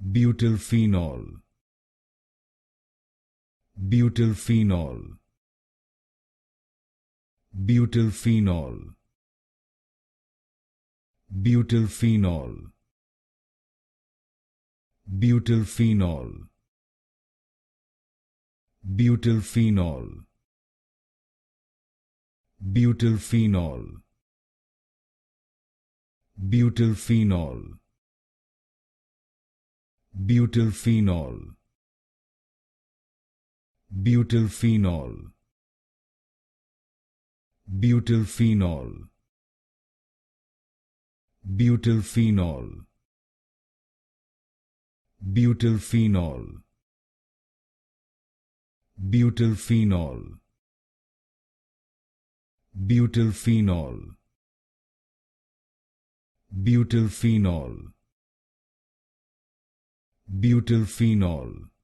Butylphenol. Butylphenol. Butylphenol. Butylphenol. Butylphenol. Butylphenol. Butylphenol. Butylphenol. Butylphenol. Butylphenol. Butylphenol. Butylphenol. Butylphenol. Butylphenol. Butylphenol. Butylphenol. Butylphenol.